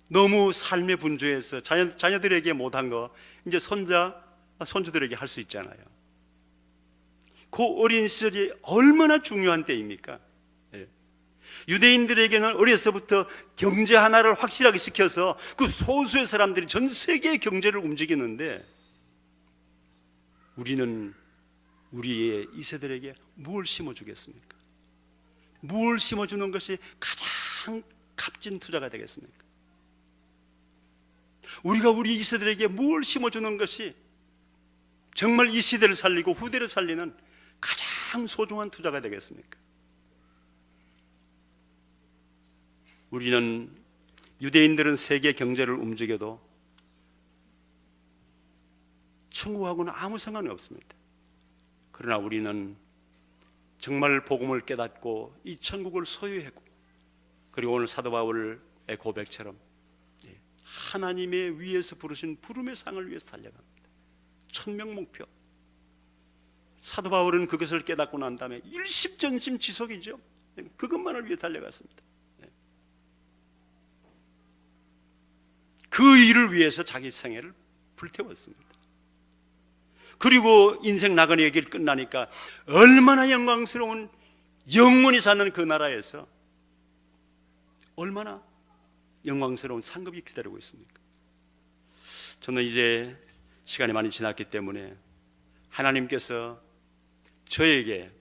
너무 삶의 분주해서 자녀들에게 못한 거 이제 손주들에게 할 수 있잖아요. 그 어린 시절이 얼마나 중요한 때입니까? 유대인들에게는 어려서부터 경제 하나를 확실하게 시켜서 그 소수의 사람들이 전 세계의 경제를 움직이는데, 우리는 우리의 이 세대에게 무엇을 심어주겠습니까? 무엇을 심어주는 것이 가장 값진 투자가 되겠습니까? 우리가 우리 이 세대에게 무엇을 심어주는 것이 정말 이 시대를 살리고 후대를 살리는 가장 소중한 투자가 되겠습니까? 우리는, 유대인들은 세계 경제를 움직여도 천국하고는 아무 상관이 없습니다. 그러나 우리는 정말 복음을 깨닫고 이 천국을 소유했고, 그리고 오늘 사도 바울의 고백처럼 하나님의 위에서 부르신 부름의 상을 위해서 달려갑니다. 천명 목표. 사도 바울은 그것을 깨닫고 난 다음에 일십전심 지속이죠. 그것만을 위해 달려갔습니다. 그 일을 위해서 자기 생애를 불태웠습니다. 그리고 인생 나그네의 길 끝나니까 얼마나 영광스러운, 영원히 사는 그 나라에서 얼마나 영광스러운 상급이 기다리고 있습니까? 저는 이제 시간이 많이 지났기 때문에 하나님께서 저에게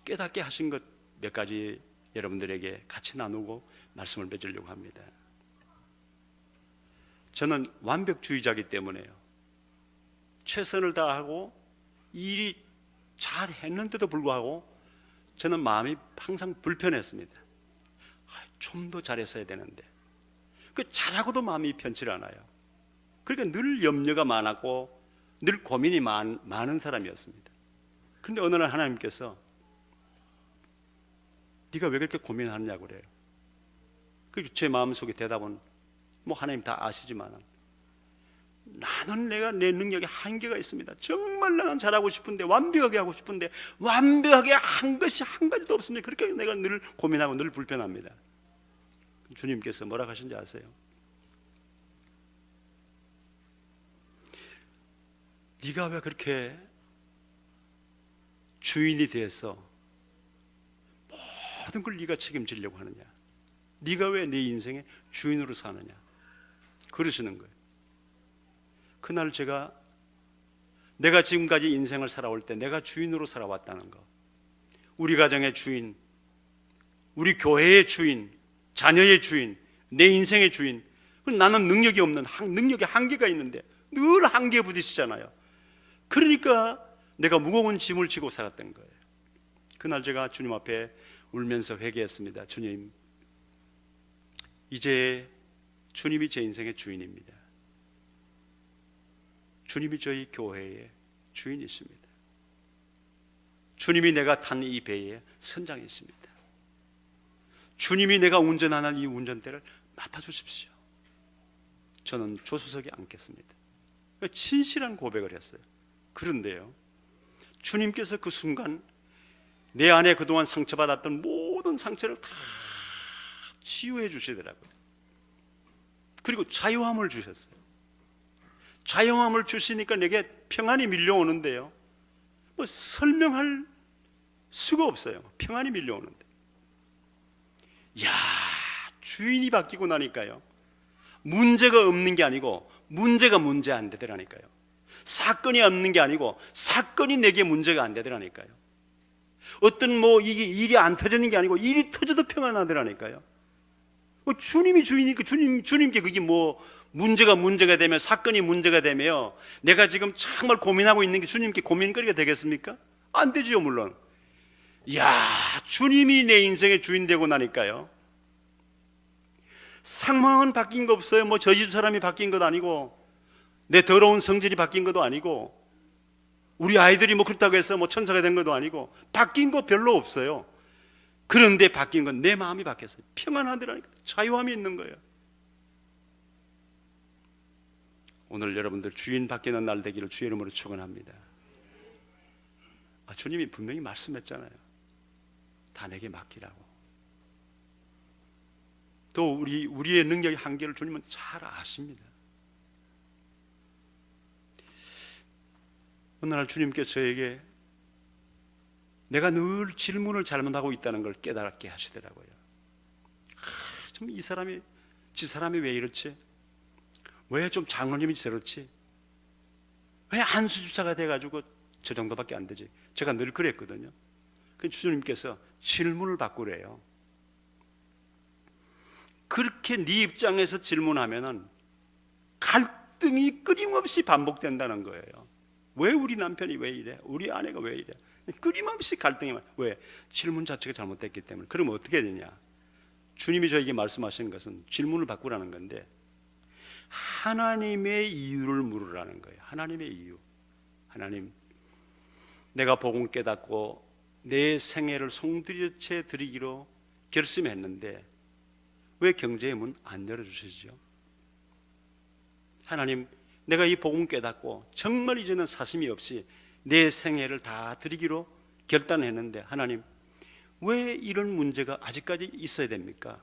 깨닫게 하신 것 몇 가지 여러분들에게 같이 나누고 말씀을 맺으려고 합니다. 저는 완벽주의자이기 때문에요, 최선을 다하고 일이 잘 했는데도 불구하고 저는 마음이 항상 불편했습니다. 좀 더 잘했어야 되는데, 그 잘하고도 마음이 편치 않아요. 그러니까 늘 염려가 많았고 늘 고민이 많은 사람이었습니다. 그런데 어느 날 하나님께서 네가 왜 그렇게 고민하느냐고 그래요. 제 마음속에 대답은 하나님 다 아시지만 나는 내가 내 능력에 한계가 있습니다. 정말 나는 잘하고 싶은데, 완벽하게 하고 싶은데 완벽하게 한 것이 한 가지도 없습니다. 그렇게 내가 늘 고민하고 늘 불편합니다. 주님께서 뭐라 하신지 아세요? 네가 왜 그렇게 주인이 돼서 모든 걸 네가 책임지려고 하느냐? 네가 왜 네 인생의 주인으로 사느냐? 그러시는 거예요. 그날 내가 지금까지 인생을 살아올 때 내가 주인으로 살아왔다는 거, 우리 가정의 주인, 우리 교회의 주인, 자녀의 주인, 내 인생의 주인. 나는 능력이 없는, 능력에 한계가 있는데 늘 한계에 부딪히잖아요. 그러니까 내가 무거운 짐을 지고 살았던 거예요. 그날 제가 주님 앞에 울면서 회개했습니다. 주님, 이제 주님이 제 인생의 주인입니다. 주님이 저희 교회의 주인이십니다. 주님이 내가 탄 이 배의 선장이십니다. 주님이 내가 운전하는 이 운전대를 맡아주십시오. 저는 조수석에 앉겠습니다. 진실한 고백을 했어요. 그런데요, 주님께서 그 순간 내 안에 그동안 상처받았던 모든 상처를 다 치유해 주시더라고요. 그리고 자유함을 주셨어요. 자유함을 주시니까 내게 평안이 밀려오는데요, 뭐 설명할 수가 없어요. 평안이 밀려오는데, 야, 주인이 바뀌고 나니까요, 문제가 없는 게 아니고 문제가 문제 안 되더라니까요. 사건이 없는 게 아니고 사건이 내게 문제가 안 되더라니까요. 어떤 이게 일이 안 터지는 게 아니고 일이 터져도 평안하더라니까요. 주님이 주인이니까 주님께 그게 문제가 되면, 사건이 문제가 되면 내가 지금 정말 고민하고 있는 게 주님께 고민거리가 되겠습니까? 안 되지요, 물론. 이야, 주님이 내 인생의 주인 되고 나니까요, 상황은 바뀐 거 없어요. 저 집 사람이 바뀐 것도 아니고, 내 더러운 성질이 바뀐 것도 아니고, 우리 아이들이 그렇다고 해서 천사가 된 것도 아니고, 바뀐 거 별로 없어요. 그런데 바뀐 건 내 마음이 바뀌었어요. 평안하더라니까. 자유함이 있는 거예요. 오늘 여러분들 주인 바뀌는 날 되기를 주의 이름으로 축원합니다. 주님이 분명히 말씀했잖아요. 다 내게 맡기라고. 또 우리의 능력의 한계를 주님은 잘 아십니다. 어느 날 주님께서 저에게 내가 늘 질문을 잘못하고 있다는 걸 깨닫게 하시더라고요. 참 지 사람이 왜 이렇지? 왜 좀 장로님이 저렇지? 왜 안수집사가 돼가지고 저 정도밖에 안 되지? 제가 늘 그랬거든요. 그래서 주님께서 질문을 바꾸래요. 그렇게 네 입장에서 질문하면은 갈등이 끊임없이 반복된다는 거예요. 왜 우리 남편이 왜 이래? 우리 아내가 왜 이래? 끊임없이 갈등이 왜? 질문 자체가 잘못됐기 때문에. 그럼 어떻게 되냐? 주님이 저에게 말씀하시는 것은 질문을 바꾸라는 건데, 하나님의 이유를 물으라는 거예요. 하나님의 이유. 하나님, 내가 복음 깨닫고 내 생애를 송두리째 드리기로 결심했는데 왜 경제의 문 안 열어주시죠? 하나님, 내가 이 복음 깨닫고 정말 이제는 사심이 없이 내 생애를 다 드리기로 결단했는데 하나님, 왜 이런 문제가 아직까지 있어야 됩니까?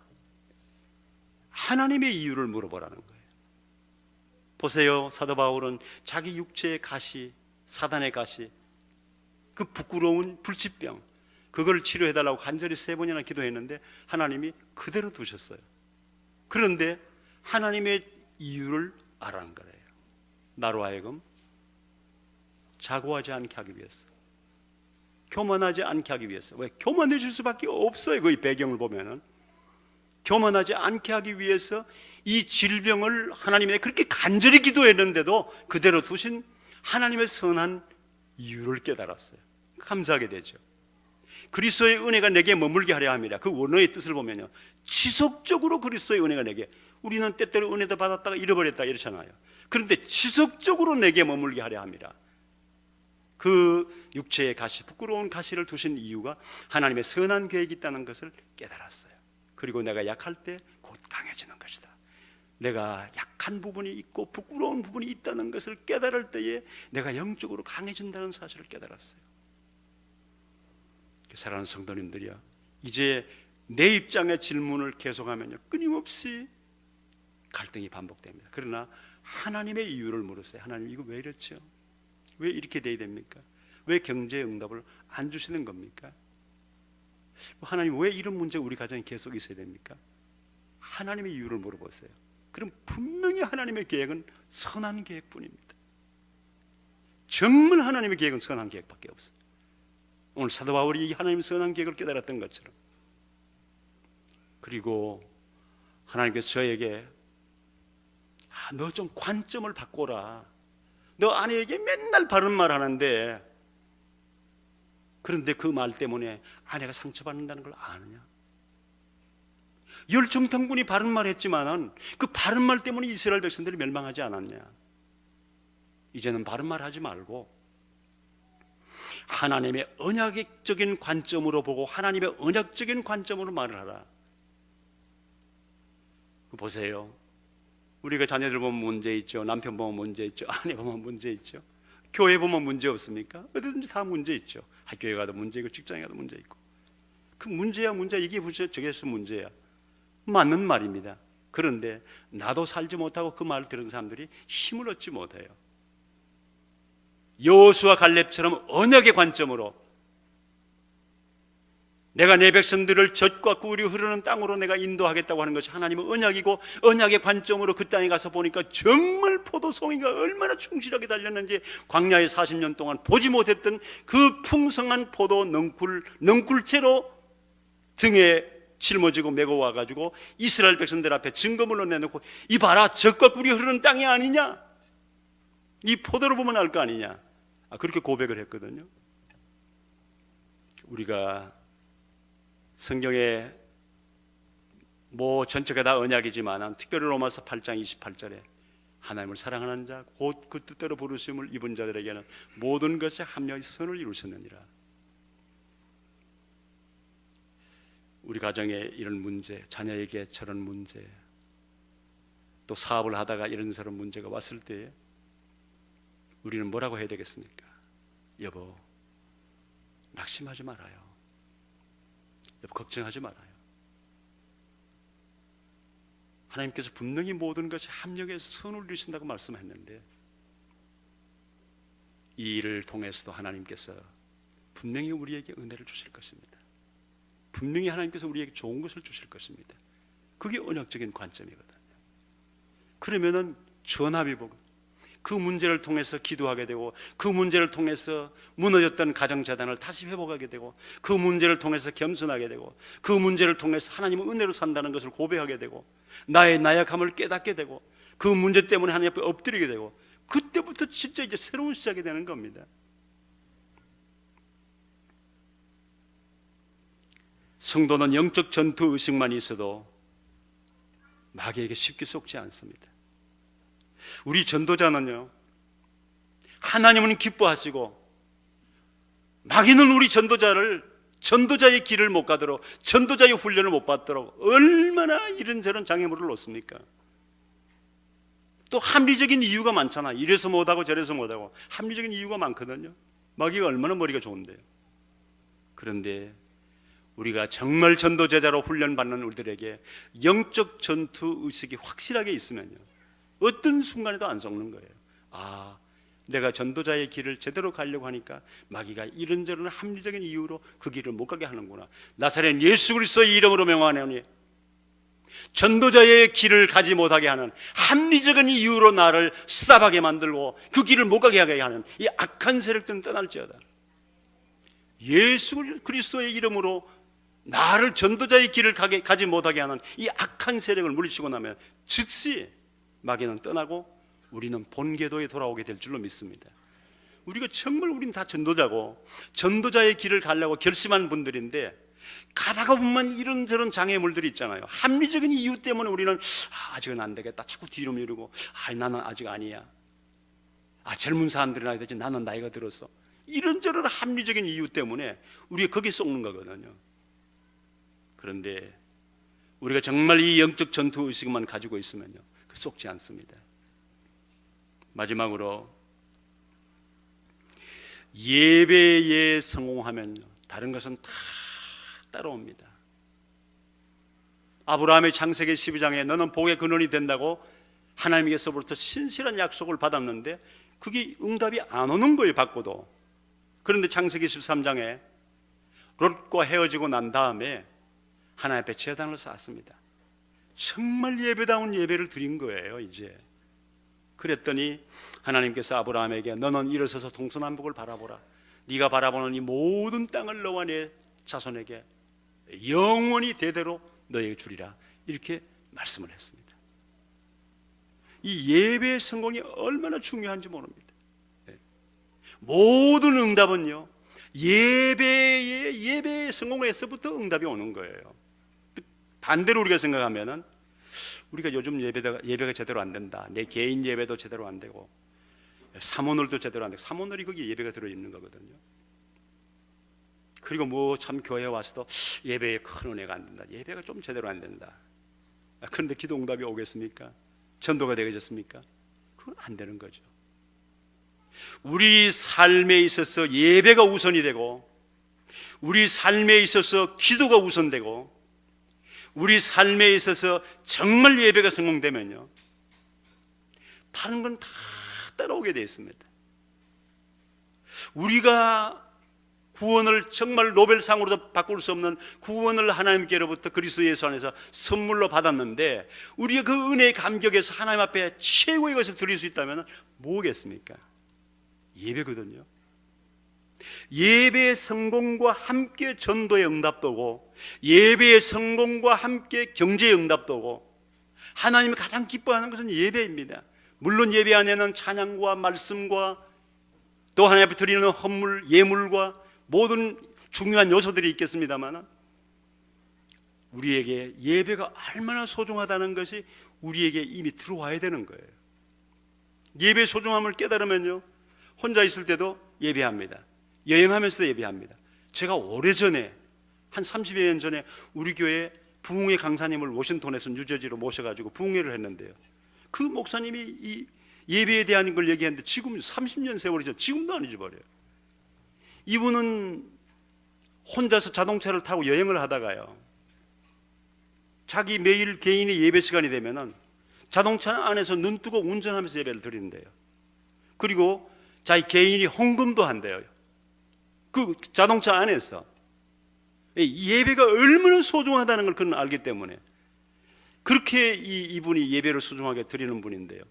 하나님의 이유를 물어보라는 거예요. 보세요, 사도 바울은 자기 육체의 가시, 사단의 가시, 그 부끄러운 불치병, 그걸 치료해달라고 간절히 3번이나 기도했는데 하나님이 그대로 두셨어요. 그런데 하나님의 이유를 알아낸 거예요. 나로 하여금 자고하지 않게 하기 위해서, 교만하지 않게 하기 위해서. 왜? 교만해질 수밖에 없어요. 그 배경을 보면은 교만하지 않게 하기 위해서 이 질병을 하나님의 그렇게 간절히 기도했는데도 그대로 두신 하나님의 선한 이유를 깨달았어요. 감사하게 되죠. 그리스도의 은혜가 내게 머물게 하려 합니다. 그 원어의 뜻을 보면요, 지속적으로 그리스도의 은혜가 내게, 우리는 때때로 은혜도 받았다가 잃어버렸다 이렇잖아요. 그런데 지속적으로 내게 머물게 하려 합니다. 그 육체의 가시, 부끄러운 가시를 두신 이유가 하나님의 선한 계획이 있다는 것을 깨달았어요. 그리고 내가 약할 때 곧 강해지는 것이다. 내가 약할 약한 부분이 있고 부끄러운 부분이 있다는 것을 깨달을 때에 내가 영적으로 강해진다는 사실을 깨달았어요. 사랑하는 성도님들이야, 이제 내 입장의 질문을 계속하면요 끊임없이 갈등이 반복됩니다. 그러나 하나님의 이유를 물으세요. 하나님, 이거 왜 이렇죠? 왜 이렇게 돼야 됩니까? 왜 경제의 응답을 안 주시는 겁니까? 하나님, 왜 이런 문제가 우리 가정에 계속 있어야 됩니까? 하나님의 이유를 물어보세요. 그럼 분명히 하나님의 계획은 선한 계획뿐입니다. 정말 하나님의 계획은 선한 계획밖에 없어요. 오늘 사도 바울이 이 하나님의 선한 계획을 깨달았던 것처럼, 그리고 하나님께서 저에게 너 좀 관점을 바꿔라. 너 아내에게 맨날 바른 말 하는데, 그런데 그 말 때문에 아내가 상처받는다는 걸 아느냐? 열정탐꾼이 바른 말 했지만은 그 바른 말 때문에 이스라엘 백성들이 멸망하지 않았냐? 이제는 바른 말 하지 말고 하나님의 언약적인 관점으로 보고 하나님의 언약적인 관점으로 말을 하라. 보세요. 우리가 자녀들 보면 문제 있죠. 남편 보면 문제 있죠. 아내 보면 문제 있죠. 교회 보면 문제 없습니까? 어디든지 다 문제 있죠. 학교에 가도 문제 있고 직장에 가도 문제 있고. 그 문제야 문제, 이게 문제, 저게서 문제야. 맞는 말입니다. 그런데 나도 살지 못하고 그 말을 들은 사람들이 힘을 얻지 못해요. 여호수아 갈렙처럼 언약의 관점으로 내가 내 백성들을 젖과 꿀이 흐르는 땅으로 내가 인도하겠다고 하는 것이 하나님의 언약이고, 언약의 관점으로 그 땅에 가서 보니까 정말 포도송이가 얼마나 충실하게 달렸는지, 광야에 40년 동안 보지 못했던 그 풍성한 포도 넝쿨채로 등에 짊어지고 메고 와가지고 이스라엘 백성들 앞에 증거물로 내놓고, 이 봐라, 젖과 꿀이 흐르는 땅이 아니냐, 이 포도를 보면 알 거 아니냐, 그렇게 고백을 했거든요. 우리가 성경에 뭐 전체가 다 언약이지만 특별히 로마서 8장 28절에 하나님을 사랑하는 자 곧 그 뜻대로 부르심을 입은 자들에게는 모든 것이 합력이 선을 이루셨느니라. 우리 가정에 이런 문제, 자녀에게 저런 문제, 또 사업을 하다가 이런저런 문제가 왔을 때 우리는 뭐라고 해야 되겠습니까? 여보, 낙심하지 말아요. 여보, 걱정하지 말아요. 하나님께서 분명히 모든 것이 합력해서 선을 이루신다고 말씀했는데, 이 일을 통해서도 하나님께서 분명히 우리에게 은혜를 주실 것입니다. 분명히 하나님께서 우리에게 좋은 것을 주실 것입니다. 그게 언약적인 관점이거든요. 그러면은 전합이 보고 그 문제를 통해서 기도하게 되고, 그 문제를 통해서 무너졌던 가정재단을 다시 회복하게 되고, 그 문제를 통해서 겸손하게 되고, 그 문제를 통해서 하나님의 은혜로 산다는 것을 고백하게 되고, 나의 나약함을 깨닫게 되고, 그 문제 때문에 하나님 앞에 엎드리게 되고, 그때부터 진짜 이제 새로운 시작이 되는 겁니다. 성도는 영적 전투 의식만 있어도 마귀에게 쉽게 속지 않습니다. 우리 전도자는요, 하나님은 기뻐하시고 마귀는 우리 전도자의 길을 못 가도록, 전도자의 훈련을 못 받도록 얼마나 이런저런 장애물을 놓습니까? 또 합리적인 이유가 많잖아. 이래서 못하고 저래서 못하고 합리적인 이유가 많거든요. 마귀가 얼마나 머리가 좋은데요. 그런데 우리가 정말 전도제자로 훈련받는 우리들에게 영적 전투 의식이 확실하게 있으면요, 어떤 순간에도 안 속는 거예요. 내가 전도자의 길을 제대로 가려고 하니까 마귀가 이런저런 합리적인 이유로 그 길을 못 가게 하는구나. 나사렛 예수 그리스도의 이름으로 명하노니, 전도자의 길을 가지 못하게 하는 합리적인 이유로 나를 스탑하게 만들고 그 길을 못 가게 하게 하는 이 악한 세력들은 떠날지어다. 예수 그리스도의 이름으로 나를 전도자의 길을 가지 못하게 하는 이 악한 세력을 물리치고 나면 즉시 마귀는 떠나고 우리는 본궤도에 돌아오게 될 줄로 믿습니다. 우리가 정말 우리는 다 전도자고 전도자의 길을 가려고 결심한 분들인데, 가다가 보면 이런저런 장애물들이 있잖아요. 합리적인 이유 때문에 우리는 아직은 안 되겠다, 자꾸 뒤로 미루고, 나는 아직 아니야, 젊은 사람들은 해야 되지, 나는 나이가 들어서, 이런저런 합리적인 이유 때문에 우리가 거기에 속는 거거든요. 그런데 우리가 정말 이 영적 전투 의식만 가지고 있으면요, 속지 않습니다. 마지막으로 예배에 성공하면요, 다른 것은 다 따라옵니다. 아브라함의 창세기 12장에 너는 복의 근원이 된다고 하나님께서부터 신실한 약속을 받았는데 그게 응답이 안 오는 거예요, 받고도. 그런데 창세기 13장에 롯과 헤어지고 난 다음에 하나님 앞에 제단을 쌓았습니다. 정말 예배다운 예배를 드린 거예요. 이제 그랬더니 하나님께서 아브라함에게 너는 일어서서 동서남북을 바라보라. 네가 바라보는 이 모든 땅을 너와 내 자손에게 영원히 대대로 너에게 주리라, 이렇게 말씀을 했습니다. 이 예배의 성공이 얼마나 중요한지 모릅니다. 모든 응답은요, 예배의 성공에서부터 응답이 오는 거예요. 반대로 우리가 생각하면은 우리가 요즘 예배가 제대로 안 된다, 내 개인 예배도 제대로 안 되고 사모늘도 제대로 안 되고, 사모늘이 거기에 예배가 들어있는 거거든요. 그리고 뭐 참 교회에 와서도 예배에 큰 은혜가 안 된다, 예배가 좀 제대로 안 된다. 그런데 기도 응답이 오겠습니까? 전도가 되겠습니까? 그건 안 되는 거죠. 우리 삶에 있어서 예배가 우선이 되고, 우리 삶에 있어서 기도가 우선되고, 우리 삶에 있어서 정말 예배가 성공되면요, 다른 건 다 따라오게 되어 있습니다. 우리가 구원을 정말 노벨상으로도 바꿀 수 없는 구원을 하나님께로부터 그리스도 예수 안에서 선물로 받았는데, 우리가 그 은혜의 감격에서 하나님 앞에 최고의 것을 드릴 수 있다면 뭐겠습니까? 예배거든요. 예배의 성공과 함께 전도의 응답도 오고, 예배의 성공과 함께 경제의 응답도 오고, 하나님이 가장 기뻐하는 것은 예배입니다. 물론 예배 안에는 찬양과 말씀과 또 하나님 앞에 드리는 헌물, 예물과 모든 중요한 요소들이 있겠습니다만, 우리에게 예배가 얼마나 소중하다는 것이 우리에게 이미 들어와야 되는 거예요. 예배의 소중함을 깨달으면요, 혼자 있을 때도 예배합니다. 여행하면서도 예배합니다. 제가 오래전에 한 30여 년 전에 우리 교회 부흥회 강사님을 워싱턴에서 뉴저지로 모셔가지고 부흥회를 했는데요, 그 목사님이 이 예배에 대한 걸 얘기했는데 지금 30년 세월이 전 지금도 안 잊어버려요. 이분은 혼자서 자동차를 타고 여행을 하다가요, 자기 매일 개인의 예배 시간이 되면은 자동차 안에서 눈 뜨고 운전하면서 예배를 드리는데요. 그리고 자기 개인이 헌금도 한대요. 그 자동차 안에서. 예배가 얼마나 소중하다는 걸 그는 알기 때문에 그렇게 이분이 예배를 소중하게 드리는 분인데요,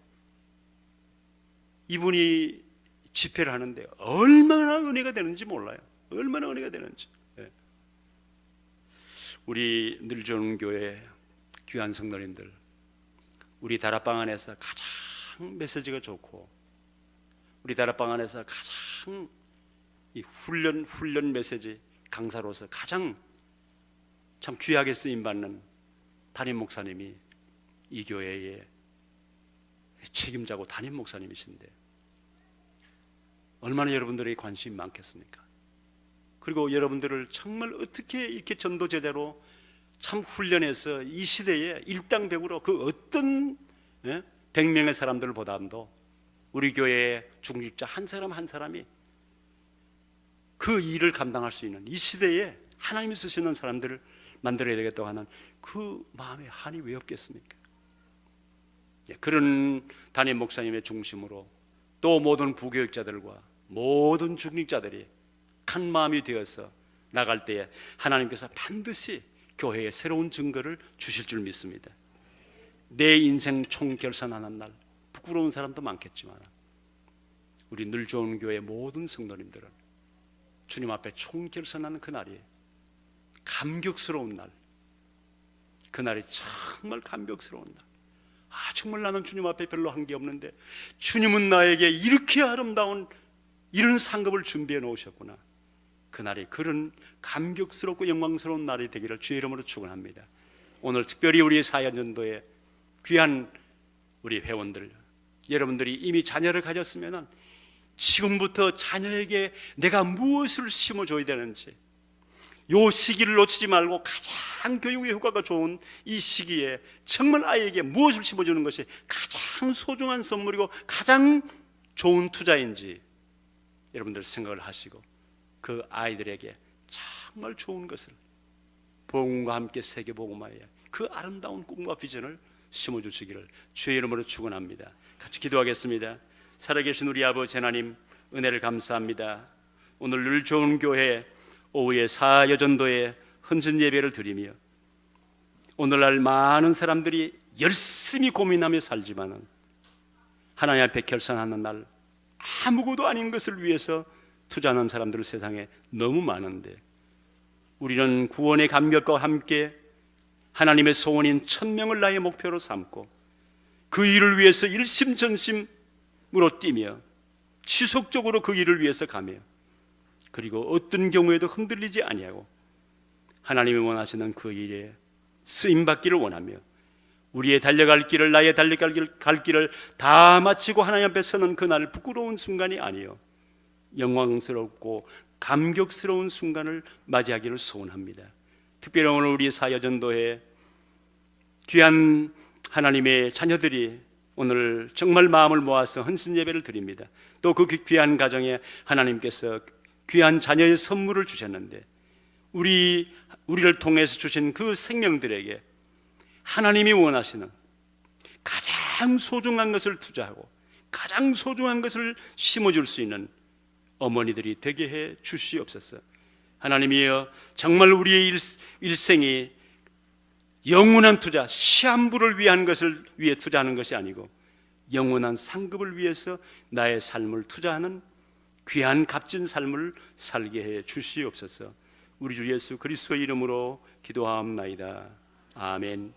이분이 집회를 하는데 얼마나 은혜가 되는지 몰라요. 얼마나 은혜가 되는지. 우리 늘좋은 교회 귀한 성도님들, 우리 다락방 안에서 가장 메시지가 좋고, 우리 다락방 안에서 가장 이 훈련 메시지 강사로서 가장 참 귀하게 쓰임받는 담임 목사님이 이 교회의 책임자고 담임 목사님이신데 얼마나 여러분들의 관심이 많겠습니까? 그리고 여러분들을 정말 어떻게 이렇게 전도 제대로 참 훈련해서 이 시대에 일당백으로 그 어떤 100명의 사람들보다도 우리 교회의 중직자 한 사람 한 사람이 그 일을 감당할 수 있는 이 시대에 하나님이 쓰시는 사람들을 만들어야 되겠다고 하는 그 마음에 한이 왜 없겠습니까? 그런 담임 목사님의 중심으로 또 모든 부교육자들과 모든 중직자들이 한 마음이 되어서 나갈 때에 하나님께서 반드시 교회에 새로운 증거를 주실 줄 믿습니다. 내 인생 총결산하는 날, 부끄러운 사람도 많겠지만 우리 늘좋은 교회 모든 성도님들은 주님 앞에 총결산하는 그날이 감격스러운 날, 그날이 정말 감격스러운 날. 정말 나는 주님 앞에 별로 한 게 없는데 주님은 나에게 이렇게 아름다운 이런 상급을 준비해 놓으셨구나. 그날이 그런 감격스럽고 영광스러운 날이 되기를 주의 이름으로 축원합니다. 오늘 특별히 우리 사연전도의 귀한 우리 회원들, 여러분들이 이미 자녀를 가졌으면 지금부터 자녀에게 내가 무엇을 심어줘야 되는지, 요 시기를 놓치지 말고 가장 교육의 효과가 좋은 이 시기에 정말 아이에게 무엇을 심어주는 것이 가장 소중한 선물이고 가장 좋은 투자인지 여러분들 생각을 하시고 그 아이들에게 정말 좋은 것을 복음과 함께 세계복음화해야 그 아름다운 꿈과 비전을 심어주시기를 주의 이름으로 축원합니다. 같이 기도하겠습니다. 살아계신 우리 아버지 하나님, 은혜를 감사합니다. 오늘 늘 좋은 교회 오후에 사여전도에 헌신 예배를 드리며 오늘날 많은 사람들이 열심히 고민하며 살지만은 하나님 앞에 결산하는 날 아무것도 아닌 것을 위해서 투자하는 사람들 세상에 너무 많은데 우리는 구원의 감격과 함께 하나님의 소원인 1000명을 나의 목표로 삼고 그 일을 위해서 일심전심으로 뛰며 지속적으로 그 일을 위해서 가며 그리고 어떤 경우에도 흔들리지 아니하고 하나님이 원하시는 그 일에 쓰임받기를 원하며 우리의 달려갈 길을 나의 달려갈 길을 다 마치고 하나님 앞에 서는 그날 부끄러운 순간이 아니요 영광스럽고 감격스러운 순간을 맞이하기를 소원합니다. 특별히 오늘 우리 사여전도회 귀한 하나님의 자녀들이 오늘 정말 마음을 모아서 헌신 예배를 드립니다. 또 그 귀한 가정에 하나님께서 귀한 자녀의 선물을 주셨는데 우리를 통해서 주신 그 생명들에게 하나님이 원하시는 가장 소중한 것을 투자하고 가장 소중한 것을 심어줄 수 있는 어머니들이 되게 해 주시옵소서. 하나님이여 정말 우리의 일생이 영원한 투자, 시한부를 위한 것을 위해 투자하는 것이 아니고 영원한 상급을 위해서 나의 삶을 투자하는 귀한 값진 삶을 살게 해 주시옵소서. 우리 주 예수 그리스도의 이름으로 기도하옵나이다. 아멘.